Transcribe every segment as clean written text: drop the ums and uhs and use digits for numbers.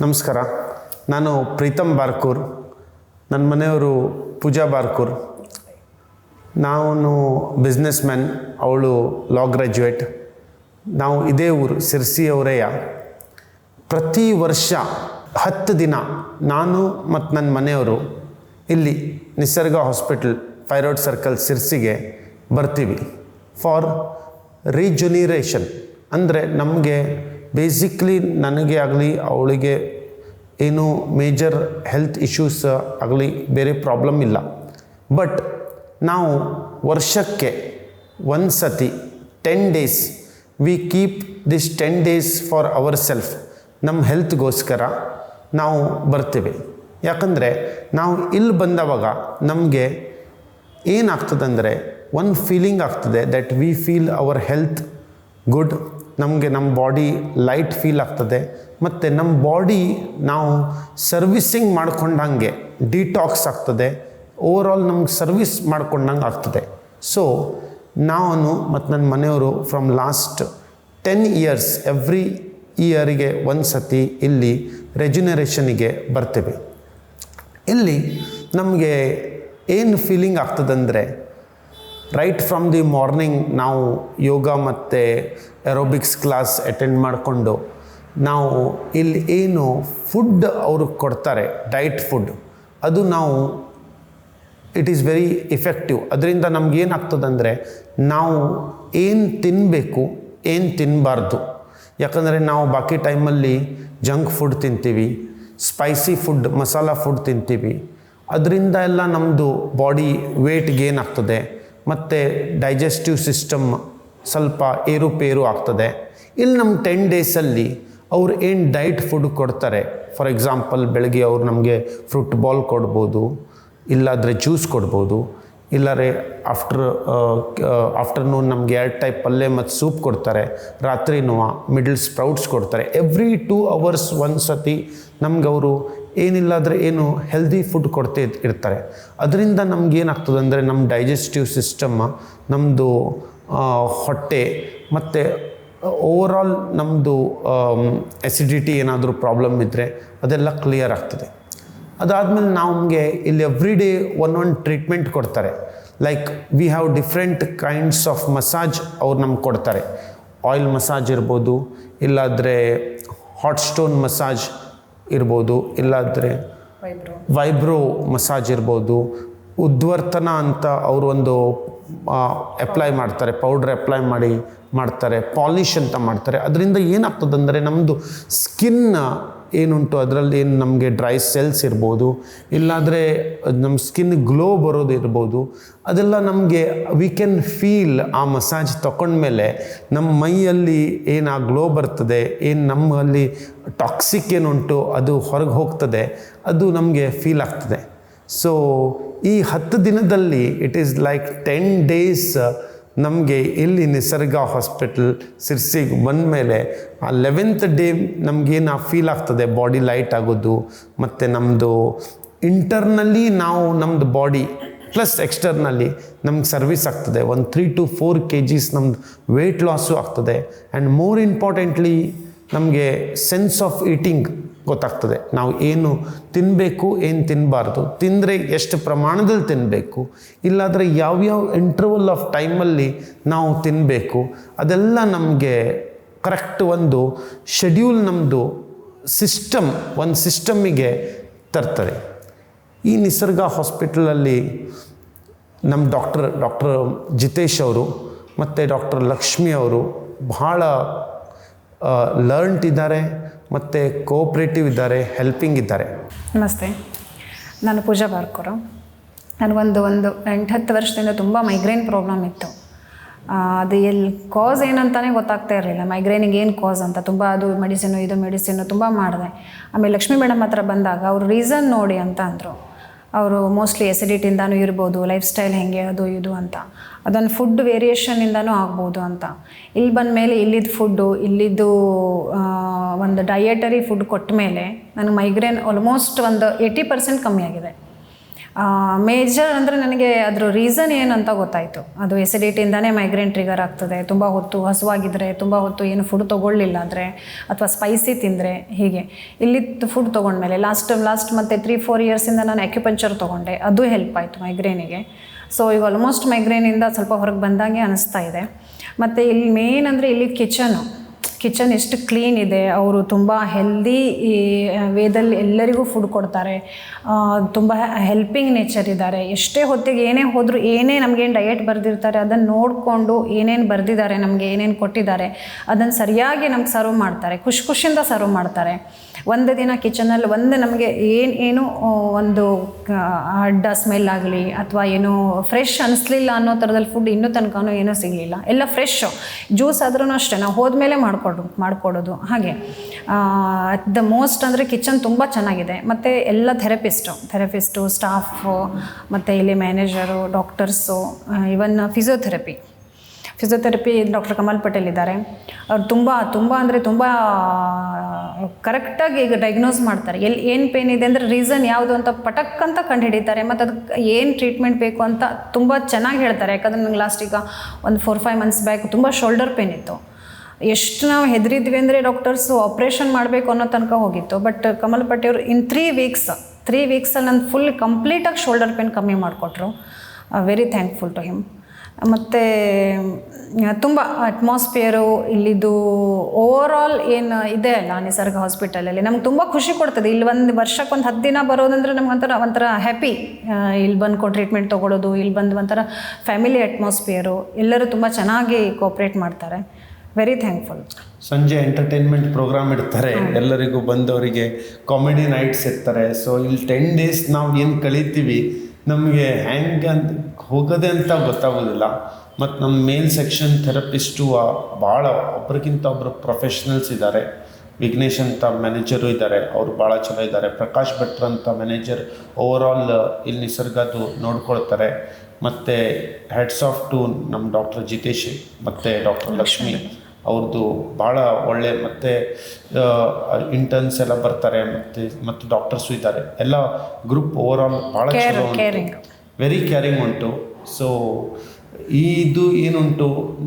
ನಮಸ್ಕಾರ. ನಾನು ಪ್ರೀತಮ್ ಬಾರ್ಕೂರ್. ನನ್ನ ಮನೆಯವರು ಪೂಜಾ ಬಾರ್ಕೂರ್. ನಾನು ಬಿಸ್ನೆಸ್ ಮ್ಯಾನ್, ಅವಳು ಲಾ ಗ್ರ್ಯಾಜುಯೇಟ್. ನಾವು ಇದೇ ಊರು ಸಿರ್ಸಿ ಅವರೆಯ. ಪ್ರತಿ ವರ್ಷ 10 ದಿನ ನಾನು ಮತ್ತು ನನ್ನ ಮನೆಯವರು ಇಲ್ಲಿ ನಿಸರ್ಗ ಹಾಸ್ಪಿಟಲ್ ಥೈರಾಯ್ಡ್ ಸರ್ಕಲ್ ಸಿರ್ಸಿಗೆ ಬರ್ತೀವಿ ಫಾರ್ ರೀಜುನಿರೇಷನ್. ಅಂದರೆ ನಮಗೆ ಬೇಸಿಕ್ಲಿ ನನಗೆ ಆಗಲಿ ಅವಳಿಗೆ ಏನು ಮೇಜರ್ ಹೆಲ್ತ್ ಇಶ್ಯೂಸ್ ಆಗಲಿ ಬೇರೆ ಪ್ರಾಬ್ಲಮ್ ಇಲ್ಲ. ಬಟ್ ನಾವು ವರ್ಷಕ್ಕೆ ಒಂದು ಸತಿ 10 days we keep this 10 days for our self. ನಮ್ಮ ಹೆಲ್ತ್ಗೋಸ್ಕರ ನಾವು ಬರ್ತೀವಿ. ಯಾಕಂದರೆ ನಾವು ಇಲ್ಲಿ ಬಂದವಾಗ ನಮಗೆ ಏನಾಗ್ತದಂದರೆ ಒಂದು ಫೀಲಿಂಗ್ ಆಗ್ತದೆ that we feel our health good. ನಮಗೆ ನಮ್ಮ ಬಾಡಿ ಲೈಟ್ ಫೀಲ್ ಆಗ್ತದೆ ಮತ್ತು ನಮ್ಮ ಬಾಡಿ ನಾವು ಸರ್ವಿಸಿಂಗ್ ಮಾಡ್ಕೊಂಡಂಗೆ ಡಿಟಾಕ್ಸ್ ಆಗ್ತದೆ. ಓವರಾಲ್ ನಮ್ಗೆ ಸರ್ವಿಸ್ ಮಾಡ್ಕೊಂಡಂಗೆ ಆಗ್ತದೆ. ಸೊ ನಾನು ಮತ್ತು ನನ್ನ ಮನೆಯವರು ಫ್ರಮ್ ಲಾಸ್ಟ್ 10 years ಎವ್ರಿ ಇಯರಿಗೆ ಒಂದು ಸತಿ ಇಲ್ಲಿ ರೆಜುನರೇಷನಿಗೆ ಬರ್ತೀವಿ. ಇಲ್ಲಿ ನಮಗೆ ಏನು ಫೀಲಿಂಗ್ ಆಗ್ತದಂದರೆ ರೈಟ್ ಫ್ರಮ್ ದಿ ಮಾರ್ನಿಂಗ್ ನಾವು ಯೋಗ ಮತ್ತು ಏರೋಬಿಕ್ಸ್ ಕ್ಲಾಸ್ ಅಟೆಂಡ್ ಮಾಡಿಕೊಂಡು ನಾವು ಇಲ್ಲಿ ಏನು ಫುಡ್ ಅವರು ಕೊಡ್ತಾರೆ ಡಯಟ್ ಫುಡ್, ಅದು ನಾವು ಇಟ್ ಈಸ್ ವೆರಿ ಇಫೆಕ್ಟಿವ್. ಅದರಿಂದ ನಮಗೇನಾಗ್ತದಂದರೆ ನಾವು ಏನು ತಿನ್ನಬೇಕು ಏನು ತಿನ್ನಬಾರ್ದು. ಯಾಕಂದರೆ ನಾವು ಬಾಕಿ ಟೈಮಲ್ಲಿ ಜಂಕ್ ಫುಡ್ ತಿಂತೀವಿ, ಸ್ಪೈಸಿ ಫುಡ್ ಮಸಾಲ ಫುಡ್ ತಿಂತೀವಿ. ಅದರಿಂದ ಎಲ್ಲ ನಮ್ಮದು ಬಾಡಿ ವೇಟ್ ಗೇನ್ ಆಗ್ತದೆ ಮತ್ತು ಡೈಜೆಸ್ಟಿವ್ ಸಿಸ್ಟಮ್ ಸ್ವಲ್ಪ ಏರುಪೇರು ಆಗ್ತದೆ. ಇಲ್ಲಿ ನಮ್ಮ 10 daysಲ್ಲಿ ಅವ್ರು ಏನು ಡಯಟ್ ಫುಡ್ ಕೊಡ್ತಾರೆ, ಫಾರ್ ಎಕ್ಸಾಂಪಲ್ ಬೆಳಗ್ಗೆ ಅವ್ರು ನಮಗೆ ಫ್ರೂಟ್ ಬಾಲ್ ಕೊಡ್ಬೋದು, ಇಲ್ಲಾದರೆ ಜ್ಯೂಸ್ ಕೊಡ್ಬೋದು, ಇಲ್ಲಾರೆ ಆಫ್ಟರ್ನೂನ್ ನಮಗೆ 2 ಟೈಪ್ ಪಲ್ಯ ಮತ್ತು ಸೂಪ್ ಕೊಡ್ತಾರೆ, ರಾತ್ರಿನೂ ಮಿಡಲ್ ಸ್ಪ್ರೌಟ್ಸ್ ಕೊಡ್ತಾರೆ. ಎವ್ರಿ 2 hours ಒಂದು ಸತಿ ನಮ್ಗೆ ಅವರು ಏನಿಲ್ಲಾದರೆ ಏನು ಹೆಲ್ದಿ ಫುಡ್ ಕೊಡ್ತೇ ಇರ್ತಾರೆ. ಅದರಿಂದ ನಮಗೇನಾಗ್ತದೆ ಅಂದರೆ ನಮ್ಮ ಡೈಜೆಸ್ಟಿವ್ ಸಿಸ್ಟಮ್, ನಮ್ಮದು ಹೊಟ್ಟೆ ಮತ್ತು ಓವರಾಲ್ ನಮ್ಮದು ಎಸಿಡಿಟಿ ಏನಾದರೂ ಪ್ರಾಬ್ಲಮ್ ಇದ್ದರೆ ಅದೆಲ್ಲ ಕ್ಲಿಯರ್ ಆಗ್ತದೆ. ಅದಾದಮೇಲೆ ನಮಗೆ ಇಲ್ಲಿ ಎವ್ರಿ ಡೇ ಒಂದೊಂದು ಟ್ರೀಟ್ಮೆಂಟ್ ಕೊಡ್ತಾರೆ. Like we have different kinds of massage ಅವ್ರು ನಮ್ಗೆ ಕೊಡ್ತಾರೆ. ಆಯಿಲ್ ಮಸಾಜ್ ಇರ್ಬೋದು, ಇಲ್ಲಾದರೆ ಹಾಟ್ ಸ್ಟೋನ್ ಮಸಾಜ್ ಇರ್ಬೋದು, ಇಲ್ಲಾದರೆ ವೈಬ್ರೋ ಮಸಾಜ್ ಇರ್ಬೋದು, ಉದ್ವರ್ತನ ಅಂತ ಅವರು ಒಂದು ಅಪ್ಲೈ ಮಾಡ್ತಾರೆ, ಪೌಡ್ರ್ ಅಪ್ಲೈ ಮಾಡ್ತಾರೆ, ಪಾಲಿಷ್ ಅಂತ ಮಾಡ್ತಾರೆ. ಅದರಿಂದ ಏನಾಗ್ತದಂದರೆ ನಮ್ಮದು ಸ್ಕಿನ್ ಏನುಂಟು ಅದರಲ್ಲಿ ಏನು ನಮಗೆ ಡ್ರೈ ಸೆಲ್ಸ್ ಇರ್ಬೋದು, ಇಲ್ಲಾದರೆ ನಮ್ಮ ಸ್ಕಿನ್ ಗ್ಲೋ ಬರೋದು ಇರ್ಬೋದು, ಅದೆಲ್ಲ ನಮಗೆ ವಿ ಕ್ಯಾನ್ ಫೀಲ್. ಆ ಮಸಾಜ್ ತಗೊಂಡ್ಮೇಲೆ ನಮ್ಮ ಮೈಯಲ್ಲಿ ಏನು ಆ ಗ್ಲೋ ಬರ್ತದೆ, ಏನು ನಮ್ಮಲ್ಲಿ ಟಾಕ್ಸಿಕ್ ಏನುಂಟು ಅದು ಹೊರಗೆ ಹೋಗ್ತದೆ, ಅದು ನಮಗೆ ಫೀಲ್ ಆಗ್ತದೆ. ಸೊ ಈ 10 ದಿನದಲ್ಲಿ ಇಟ್ ಈಸ್ ಲೈಕ್ 10 days ನಮಗೆ ಇಲ್ಲಿ ನಿಸರ್ಗ ಹಾಸ್ಪಿಟಲ್ ಸಿರ್ಸಿಗೆ ಬಂದಮೇಲೆ ಆ 11th day ನಮಗೇನು ಆ ಫೀಲ್ ಆಗ್ತದೆ, ಬಾಡಿ ಲೈಟ್ ಆಗೋದು ಮತ್ತು ನಮ್ಮದು ಇಂಟರ್ನಲ್ಲಿ ನಾವು ನಮ್ಮದು ಬಾಡಿ ಪ್ಲಸ್ ಎಕ್ಸ್ಟರ್ನಲ್ಲಿ ನಮ್ಗೆ ಸರ್ವಿಸ್ ಆಗ್ತದೆ. ಒಂದು 3 to 4 kgs ನಮ್ಮದು ವೆಯ್ಟ್ ಲಾಸು ಆಗ್ತದೆ. ಆ್ಯಂಡ್ ಮೋರ್ ಇಂಪಾರ್ಟೆಂಟ್ಲಿ ನಮಗೆ ಸೆನ್ಸ್ ಆಫ್ ಈಟಿಂಗ್ ಗೊತ್ತಾಗ್ತದೆ. ನಾವು ಏನು ತಿನ್ನಬೇಕು ಏನು ತಿನ್ನಬಾರ್ದು, ತಿಂದರೆ ಎಷ್ಟು ಪ್ರಮಾಣದಲ್ಲಿ ತಿನ್ನಬೇಕು, ಇಲ್ಲಾದರೆ ಯಾವ್ಯಾವ ಇಂಟರ್ವಲ್ ಆಫ್ ಟೈಮಲ್ಲಿ ನಾವು ತಿನ್ನಬೇಕು, ಅದೆಲ್ಲ ನಮಗೆ ಕರೆಕ್ಟ್ ಒಂದು ಶೆಡ್ಯೂಲ್ ನಮ್ಮದು ಒಂದು ಸಿಸ್ಟಮ್ಮಿಗೆ ತರ್ತಾರೆ. ಈ ನಿಸರ್ಗ ಹಾಸ್ಪಿಟಲಲ್ಲಿ ನಮ್ಮ ಡಾಕ್ಟರ್ ಜಿತೇಶ್ ಅವರು ಮತ್ತು ಡಾಕ್ಟರ್ ಲಕ್ಷ್ಮಿ ಅವರು ಭಾಳ ಲರ್ನ್ಡ್ ಇದ್ದಾರೆ ಮತ್ತು ಕೋಆಪ್ರೇಟಿವ್ ಇದ್ದಾರೆ, ಹೆಲ್ಪಿಂಗ್ ಇದ್ದಾರೆ. ನಮಸ್ತೆ, ನಾನು ಪೂಜಾ ಬಾರ್ಕೂರು. ನನಗೊಂದು 8-10 ವರ್ಷದಿಂದ ತುಂಬ ಮೈಗ್ರೇನ್ ಪ್ರಾಬ್ಲಮ್ ಇತ್ತು. ಅದು ಎಲ್ಲಿ ಕಾಸ್ ಏನಂತಾನೆ ಗೊತ್ತಾಗ್ತಾ ಇರಲಿಲ್ಲ. ಮೈಗ್ರೇನಿಗೆ ಏನು ಕಾಸ್ ಅಂತ ತುಂಬ ಅದು ಮೆಡಿಸಿನು ತುಂಬ ಮಾಡಿದೆ. ಆಮೇಲೆ ಲಕ್ಷ್ಮೀ ಮೇಡಮ್ ಹತ್ರ ಬಂದಾಗ ಅವರು ರೀಸನ್ ನೋಡಿ ಅಂತ ಅಂದರು. ಅವರು ಮೋಸ್ಟ್ಲಿ ಎಸಿಡಿಟಿಯಿಂದನೂ ಇರ್ಬೋದು, ಲೈಫ್ ಸ್ಟೈಲ್ ಹೆಂಗೆ ಅದು ಇದು ಅಂತ, ಅದೊಂದು ಫುಡ್ ವೇರಿಯೇಷನಿಂದನೂ ಆಗ್ಬೋದು ಅಂತ. ಇಲ್ಲಿ ಬಂದ ಮೇಲೆ ಇಲ್ಲಿದ್ದು ಫುಡ್ಡು, ಇಲ್ಲಿದ್ದು ಒಂದು ಡಯಟರಿ ಫುಡ್ ಕೊಟ್ಟ ಮೇಲೆ ನನಗೆ ಮೈಗ್ರೇನ್ ಆಲ್ಮೋಸ್ಟ್ ಒಂದು 80% ಕಮ್ಮಿ ಆಗಿದೆ. ಮೇಜರ್ ಅಂದರೆ ನನಗೆ ಅದ್ರ ರೀಸನ್ ಏನಂತ ಗೊತ್ತಾಯಿತು. ಅದು ಎಸಿಡಿಟಿಯಿಂದನೇ ಮೈಗ್ರೇನ್ ಟ್ರಿಗರ್ ಆಗ್ತದೆ. ತುಂಬ ಹೊತ್ತು ಹಸುವಾಗಿದ್ದರೆ, ತುಂಬ ಹೊತ್ತು ಏನು ಫುಡ್ ತೊಗೊಳ್ಳಿಲ್ಲ ಅಂದರೆ, ಅಥವಾ ಸ್ಪೈಸಿ ತಿಂದರೆ, ಹೀಗೆ ಇಲ್ಲಿದ್ದು ಫುಡ್ ತೊಗೊಂಡ್ಮೇಲೆ ಲಾಸ್ಟ್ ಮತ್ತು 3-4 ಇಯರ್ಸಿಂದ ನಾನು ಅಕ್ಯುಪಂಚರ್ ತೊಗೊಂಡೆ. ಅದು ಹೆಲ್ಪ್ ಆಯಿತು ಮೈಗ್ರೇನಿಗೆ. ಸೊ ಈಗ ಆಲ್ಮೋಸ್ಟ್ ಮೈಗ್ರೇನಿಂದ ಸ್ವಲ್ಪ ಹೊರಗೆ ಬಂದಂಗೆ ಅನಿಸ್ತಾ ಇದೆ. ಮತ್ತು ಇಲ್ಲಿ ಮೇನ್ ಅಂದರೆ ಇಲ್ಲಿ ಕಿಚನ್ ಎಷ್ಟು ಕ್ಲೀನ್ ಇದೆ. ಅವರು ತುಂಬ ಹೆಲ್ದಿ ವೇದಲ್ಲಿ ಎಲ್ಲರಿಗೂ ಫುಡ್ ಕೊಡ್ತಾರೆ. ತುಂಬ ಹೆಲ್ಪಿಂಗ್ ನೇಚರ್ ಇದ್ದಾರೆ. ಎಷ್ಟೇ ಹೊತ್ತಿಗೆ ಏನೇ ಹೋದರೂ, ಏನೇ ನಮಗೇನು ಡಯಟ್ ಬರೆದಿರ್ತಾರೆ ಅದನ್ನು ನೋಡಿಕೊಂಡು ಏನೇನು ಬರೆದಿದ್ದಾರೆ, ನಮಗೆ ಏನೇನು ಕೊಟ್ಟಿದ್ದಾರೆ ಅದನ್ನು ಸರಿಯಾಗಿ ನಮ್ಗೆ ಸರ್ವ್ ಮಾಡ್ತಾರೆ. ಖುಷಿಯಿಂದ ಸರ್ವ್ ಮಾಡ್ತಾರೆ. ಒಂದು ದಿನ ಕಿಚನಲ್ಲಿ ನಮಗೆ ಏನು ಒಂದು ಅಡ್ಡ ಸ್ಮೆಲ್ ಆಗಲಿ ಅಥವಾ ಏನೋ ಫ್ರೆಶ್ ಅನಿಸ್ಲಿಲ್ಲ ಅನ್ನೋ ಥರದಲ್ಲಿ ಫುಡ್ ಇನ್ನೂ ತನಕನೂ ಏನೂ ಸಿಗಲಿಲ್ಲ. ಎಲ್ಲ ಫ್ರೆಶ್ಶು. ಜ್ಯೂಸ್ ಆದ್ರೂ ಅಷ್ಟೇ ನಾವು ಹೋದ್ಮೇಲೆ ಮಾಡಿಕೊಡೋದು. ಹಾಗೆ ದ ಮೋಸ್ಟ್ ಅಂದರೆ ಕಿಚನ್ ತುಂಬ ಚೆನ್ನಾಗಿದೆ. ಮತ್ತು ಎಲ್ಲ ಥೆರಪಿಸ್ಟು, ಸ್ಟಾಫು, ಮತ್ತು ಇಲ್ಲಿ ಮ್ಯಾನೇಜರು, ಡಾಕ್ಟರ್ಸು, ಇವನ್ ಫಿಸಿಯೋಥೆರಪಿ ಡಾಕ್ಟರ್ ಕಮಲ್ ಪಟೇಲ್ ಇದ್ದಾರೆ. ಅವ್ರು ತುಂಬ ಅಂದರೆ ತುಂಬ ಕರೆಕ್ಟಾಗಿ ಈಗ ಡಯಾಗ್ನೋಸ್ ಮಾಡ್ತಾರೆ. ಏನು ಪೇನ್ ಇದೆ ಅಂದರೆ ರೀಸನ್ ಯಾವುದು ಅಂತ ಪಟಕ್ ಅಂತ ಕಂಡು ಹಿಡಿತಾರೆ. ಮತ್ತು ಅದಕ್ಕೆ ಏನು ಟ್ರೀಟ್ಮೆಂಟ್ ಬೇಕು ಅಂತ ತುಂಬ ಚೆನ್ನಾಗಿ ಹೇಳ್ತಾರೆ. ಯಾಕಂದರೆ ನಂಗೆ ಲಾಸ್ಟ್ ಈಗ ಒಂದು 4-5 ಮಂತ್ಸ್ ಬ್ಯಾಕ್ ತುಂಬ ಶೋಲ್ಡರ್ ಪೇನ್ ಇತ್ತು. ಎಷ್ಟು ನಾವು ಹೆದರಿದ್ವಿ ಅಂದರೆ ಡಾಕ್ಟರ್ಸು ಆಪ್ರೇಷನ್ ಮಾಡಬೇಕು ಅನ್ನೋ ತನಕ ಹೋಗಿತ್ತು. ಬಟ್ ಕಮಲ್ ಪಟೇಲ್ ಇನ್ 3 ವೀಕ್ಸಲ್ಲಿ ನಾನು ಫುಲ್ ಕಂಪ್ಲೀಟಾಗಿ ಶೋಲ್ಡರ್ ಪೇನ್ ಕಮ್ಮಿ ಮಾಡಿಕೊಟ್ರು. Very thankful to him. ಮತ್ತು ತುಂಬ ಅಟ್ಮಾಸ್ಫಿಯರು ಇಲ್ಲಿದ್ದು ಓವರಾಲ್ ಏನು ಇದೆ ಅಲ್ಲ ನಿಸರ್ಗ ಹಾಸ್ಪಿಟಲಲ್ಲಿ ನಮ್ಗೆ ತುಂಬ ಖುಷಿ ಕೊಡ್ತದೆ. ಇಲ್ಲಿ ಒಂದು ವರ್ಷಕ್ಕೆ 10 ದಿನ ಬರೋದಂದ್ರೆ ನಮ್ಗೆ ಒಂಥರ ಹ್ಯಾಪಿ. ಇಲ್ಲಿ ಬಂದು ಟ್ರೀಟ್ಮೆಂಟ್ ತೊಗೊಳೋದು, ಇಲ್ಲಿ ಬಂದು ಒಂಥರ ಫ್ಯಾಮಿಲಿ ಅಟ್ಮಾಸ್ಫಿಯರು, ಎಲ್ಲರೂ ತುಂಬ ಚೆನ್ನಾಗಿ ಕೋಪ್ರೇಟ್ ಮಾಡ್ತಾರೆ. Very thankful. ಸಂಜೆ ಎಂಟರ್ಟೈನ್ಮೆಂಟ್ ಪ್ರೋಗ್ರಾಮ್ ಇಡ್ತಾರೆ, ಎಲ್ಲರಿಗೂ ಬಂದವರಿಗೆ ಕಾಮಿಡಿ ನೈಟ್ಸ್ ಇರ್ತಾರೆ. ಸೊ ಇಲ್ಲಿ 10 ಡೇಸ್ ನಾವು ಏನು ಕಳೀತೀವಿ ನಮಗೆ ಹ್ಯಾಂಗೆ ಅಂತ ಹೋಗೋದೆ ಅಂತ ಗೊತ್ತಾಗೋದಿಲ್ಲ. ಮತ್ತು ನಮ್ಮ ಮೇಲ್ ಸೆಕ್ಷನ್ ಥೆರಪಿಸ್ಟು ಭಾಳ ಒಬ್ರಿಗಿಂತ ಒಬ್ಬರು ಪ್ರೊಫೆಷ್ನಲ್ಸ್ ಇದ್ದಾರೆ. ವಿಘ್ನೇಶ್ ಅಂತ ಮ್ಯಾನೇಜರು ಇದ್ದಾರೆ, ಅವರು ಭಾಳ ಚಲೋ ಇದ್ದಾರೆ. ಪ್ರಕಾಶ್ ಭಟ್ರು ಅಂತ ಮ್ಯಾನೇಜರ್ ಓವರಾಲ್ ಇಲ್ಲಿ ನಿಸರ್ಗದು ನೋಡ್ಕೊಳ್ತಾರೆ. ಮತ್ತು ಹೆಡ್ಸ್ ಆಫ್ ಟು ನಮ್ಮ ಡಾಕ್ಟರ್ ಜಿತೇಶ್ ಮತ್ತು ಡಾಕ್ಟರ್ ಲಕ್ಷ್ಮಿ ಅವ್ರದ್ದು ಭಾಳ ಒಳ್ಳೆ. ಮತ್ತು ಇಂಟರ್ನ್ಸ್ ಎಲ್ಲ ಬರ್ತಾರೆ, ಮತ್ತು ಡಾಕ್ಟರ್ಸು ಇದ್ದಾರೆ. ಎಲ್ಲ ಗ್ರೂಪ್ ಓವರಾಲ್ ಭಾಳ ಚಲೋ ಉಂಟು, ವೆರಿ ಕೇರಿಂಗ್ ಉಂಟು. ಸೊ ಇದು ಏನುಂಟು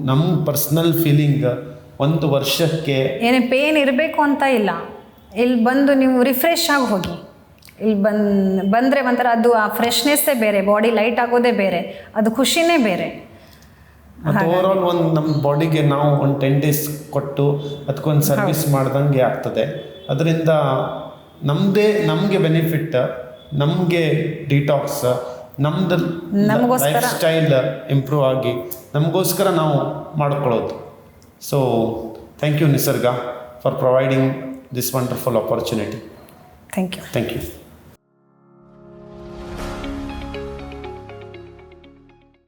ನಮ್ಮ ಪರ್ಸ್ನಲ್ ಫೀಲಿಂಗ್, ಒಂದು ವರ್ಷಕ್ಕೆ ಏನೇ ಪೇನ್ ಇರಬೇಕು ಅಂತ ಇಲ್ಲ. ಇಲ್ಲಿ ಬಂದು ನೀವು ರಿಫ್ರೆಶ್ ಆಗಿ ಹೋಗಿ. ಇಲ್ಲಿ ಬಂದರೆ ಒಂಥರ ಅದು ಆ ಫ್ರೆಶ್ನೆಸ್ಸೇ ಬೇರೆ, ಬಾಡಿ ಲೈಟ್ ಆಗೋದೇ ಬೇರೆ, ಅದು ಖುಷಿನೇ ಬೇರೆ. ಮತ್ತು ಓವರಾಲ್ ನಮ್ಮ ಬಾಡಿಗೆ ನಾವು 10 ಡೇಸ್ ಕೊಟ್ಟು ಅದಕ್ಕೊಂದು ಸರ್ವಿಸ್ ಮಾಡ್ದಂಗೆ ಆಗ್ತದೆ. ಅದರಿಂದ ನಮಗೆ ಬೆನಿಫಿಟ್, ನಮಗೆ ಡಿಟಾಕ್ಸ್, ನಮ್ದು ಲೈಫ್ ಸ್ಟೈಲ್ ಇಂಪ್ರೂವ್ ಆಗಿ ನಮಗೋಸ್ಕರ ನಾವು ಮಾಡ್ಕೊಳ್ಳೋದು. So thank you Nisarga for providing this wonderful opportunity. Thank you.